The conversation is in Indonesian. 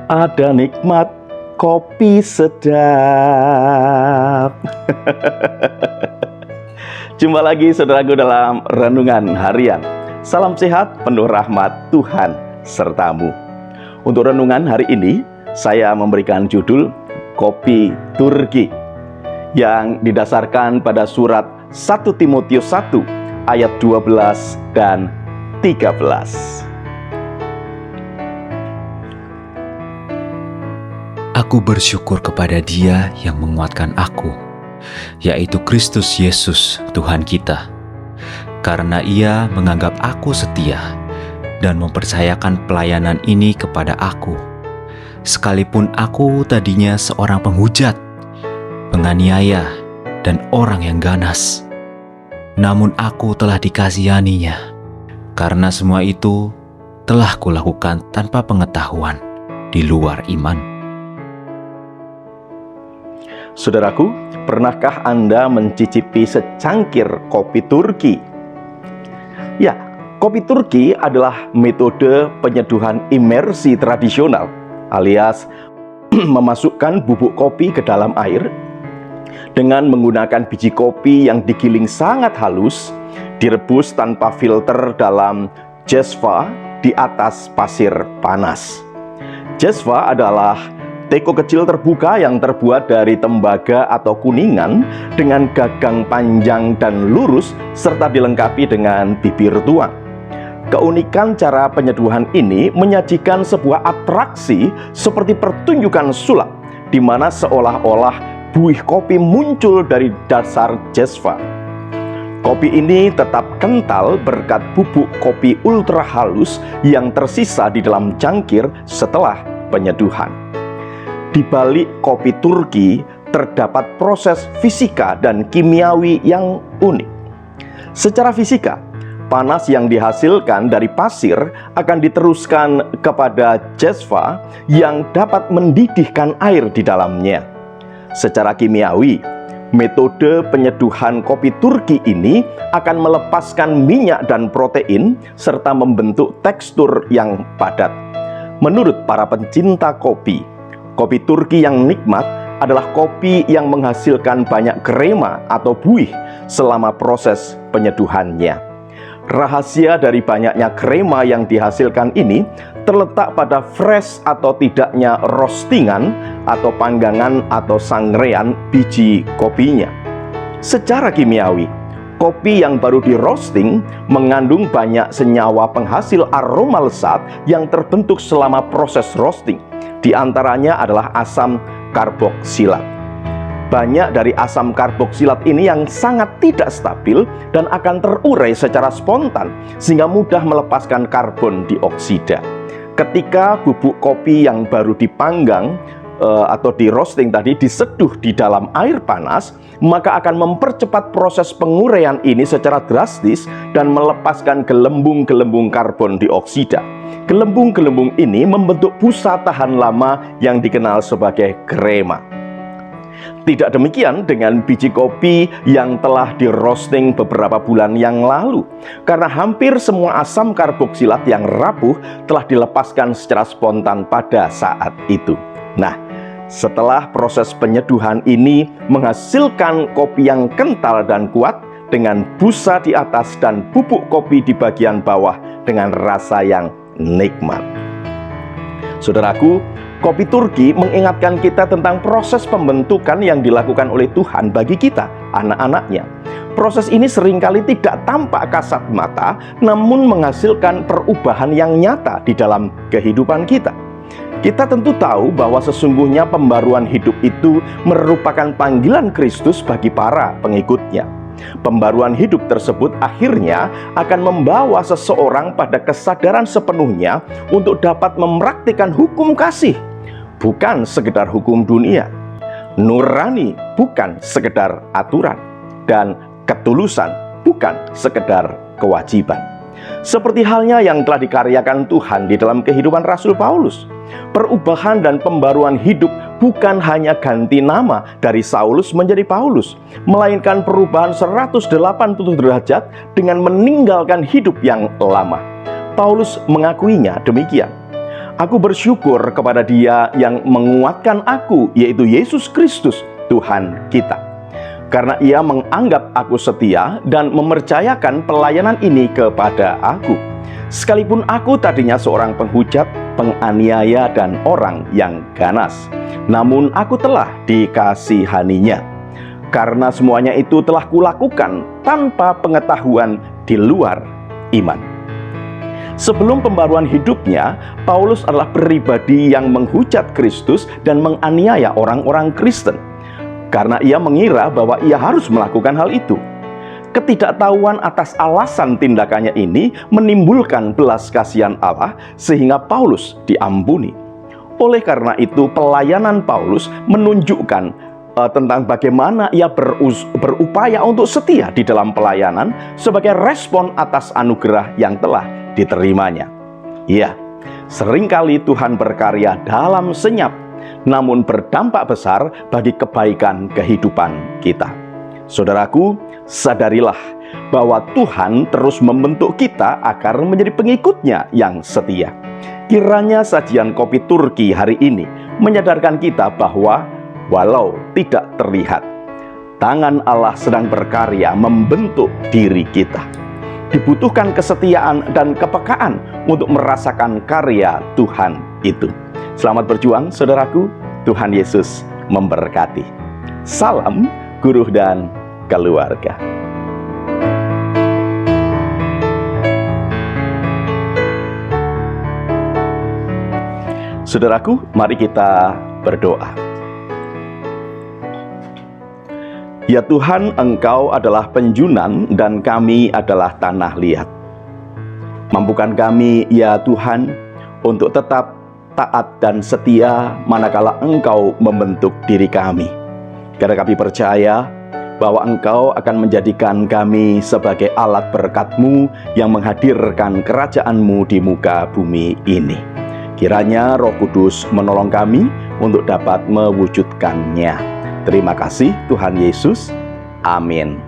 Ada nikmat kopi sedap. Jumpa lagi saudaraku dalam Renungan Harian. Salam sehat, penuh rahmat Tuhan sertamu. Untuk renungan hari ini, saya memberikan judul Kopi Turki, yang didasarkan pada surat 1 Timotius 1 ayat 12 dan 13. Aku bersyukur kepada Dia yang menguatkan aku, yaitu Kristus Yesus Tuhan kita, karena Ia menganggap aku setia dan mempercayakan pelayanan ini kepada aku, sekalipun aku tadinya seorang penghujat, penganiaya, dan orang yang ganas. Namun aku telah dikasihaninya, karena semua itu telah kulakukan tanpa pengetahuan di luar iman. Saudaraku, pernahkah Anda mencicipi secangkir kopi Turki? Ya, kopi Turki adalah metode penyeduhan imersi tradisional, alias memasukkan bubuk kopi ke dalam air dengan menggunakan biji kopi yang digiling sangat halus, direbus tanpa filter dalam jezva di atas pasir panas. Jezva adalah teko kecil terbuka yang terbuat dari tembaga atau kuningan dengan gagang panjang dan lurus serta dilengkapi dengan bibir tuang. Keunikan cara penyeduhan ini menyajikan sebuah atraksi seperti pertunjukan sulap, di mana seolah-olah buih kopi muncul dari dasar jezva. Kopi ini tetap kental berkat bubuk kopi ultra halus yang tersisa di dalam cangkir setelah penyeduhan. Di balik kopi Turki terdapat proses fisika dan kimiawi yang unik. Secara fisika, panas yang dihasilkan dari pasir akan diteruskan kepada jezva yang dapat mendidihkan air di dalamnya. Secara kimiawi, metode penyeduhan kopi Turki ini akan melepaskan minyak dan protein serta membentuk tekstur yang padat. Menurut para pencinta kopi, kopi Turki yang nikmat adalah kopi yang menghasilkan banyak krema atau buih selama proses penyeduhannya. Rahasia dari banyaknya krema yang dihasilkan ini terletak pada fresh atau tidaknya roastingan atau panggangan atau sangrean biji kopinya. Secara kimiawi, kopi yang baru di roasting mengandung banyak senyawa penghasil aroma lesat yang terbentuk selama proses roasting. Di antaranya adalah asam karboksilat. Banyak dari asam karboksilat ini yang sangat tidak stabil dan akan terurai secara spontan sehingga mudah melepaskan karbon dioksida. Ketika bubuk kopi yang baru dipanggang atau di roasting tadi diseduh di dalam air panas, maka akan mempercepat proses penguraian ini secara drastis dan melepaskan gelembung-gelembung karbon dioksida. Gelembung-gelembung ini membentuk busa tahan lama yang dikenal sebagai krema. Tidak demikian dengan biji kopi yang telah di roasting beberapa bulan yang lalu, karena hampir semua asam karboksilat yang rapuh telah dilepaskan secara spontan pada saat itu. Nah, setelah proses penyeduhan ini menghasilkan kopi yang kental dan kuat dengan busa di atas dan bubuk kopi di bagian bawah dengan rasa yang nikmat. Saudaraku, kopi Turki mengingatkan kita tentang proses pembentukan yang dilakukan oleh Tuhan bagi kita, anak-anaknya. Proses ini seringkali tidak tampak kasat mata, namun menghasilkan perubahan yang nyata di dalam kehidupan kita. Kita tentu tahu bahwa sesungguhnya pembaruan hidup itu merupakan panggilan Kristus bagi para pengikutnya. Pembaruan hidup tersebut akhirnya akan membawa seseorang pada kesadaran sepenuhnya untuk dapat mempraktikkan hukum kasih, bukan sekedar hukum dunia, nurani bukan sekedar aturan, dan ketulusan bukan sekedar kewajiban. Seperti halnya yang telah dikaryakan Tuhan di dalam kehidupan Rasul Paulus. Perubahan dan pembaruan hidup bukan hanya ganti nama dari Saulus menjadi Paulus, melainkan perubahan 180 derajat dengan meninggalkan hidup yang lama. Paulus mengakuinya demikian. Aku bersyukur kepada Dia yang menguatkan aku, yaitu Yesus Kristus, Tuhan kita. Karena Ia menganggap aku setia dan mempercayakan pelayanan ini kepada aku. Sekalipun aku tadinya seorang penghujat, penganiaya, dan orang yang ganas, namun aku telah dikasihaninya. Karena semuanya itu telah kulakukan tanpa pengetahuan di luar iman. Sebelum pembaruan hidupnya, Paulus adalah pribadi yang menghujat Kristus dan menganiaya orang-orang Kristen, karena ia mengira bahwa ia harus melakukan hal itu. Ketidaktahuan atas alasan tindakannya ini menimbulkan belas kasihan Allah sehingga Paulus diampuni. Oleh karena itu, pelayanan Paulus menunjukkan tentang bagaimana ia berupaya untuk setia di dalam pelayanan sebagai respon atas anugerah yang telah diterimanya. Ya, seringkali Tuhan berkarya dalam senyap, namun berdampak besar bagi kebaikan kehidupan kita. Saudaraku, sadarilah bahwa Tuhan terus membentuk kita agar menjadi pengikutnya yang setia. Kiranya sajian kopi Turki hari ini menyadarkan kita bahwa walau tidak terlihat, tangan Allah sedang berkarya membentuk diri kita. Dibutuhkan kesetiaan dan kepekaan untuk merasakan karya Tuhan itu. Selamat berjuang, saudaraku. Tuhan Yesus memberkati. Salam guru dan keluarga. Saudaraku, mari kita berdoa. Ya Tuhan, Engkau adalah penjunan dan kami adalah tanah liat. Mampukan kami, ya Tuhan, untuk tetap taat dan setia manakala Engkau membentuk diri kami. Karena kami percaya bahwa Engkau akan menjadikan kami sebagai alat berkat-Mu yang menghadirkan kerajaan-Mu di muka bumi ini. Kiranya Roh Kudus menolong kami untuk dapat mewujudkannya. Terima kasih Tuhan Yesus. Amin.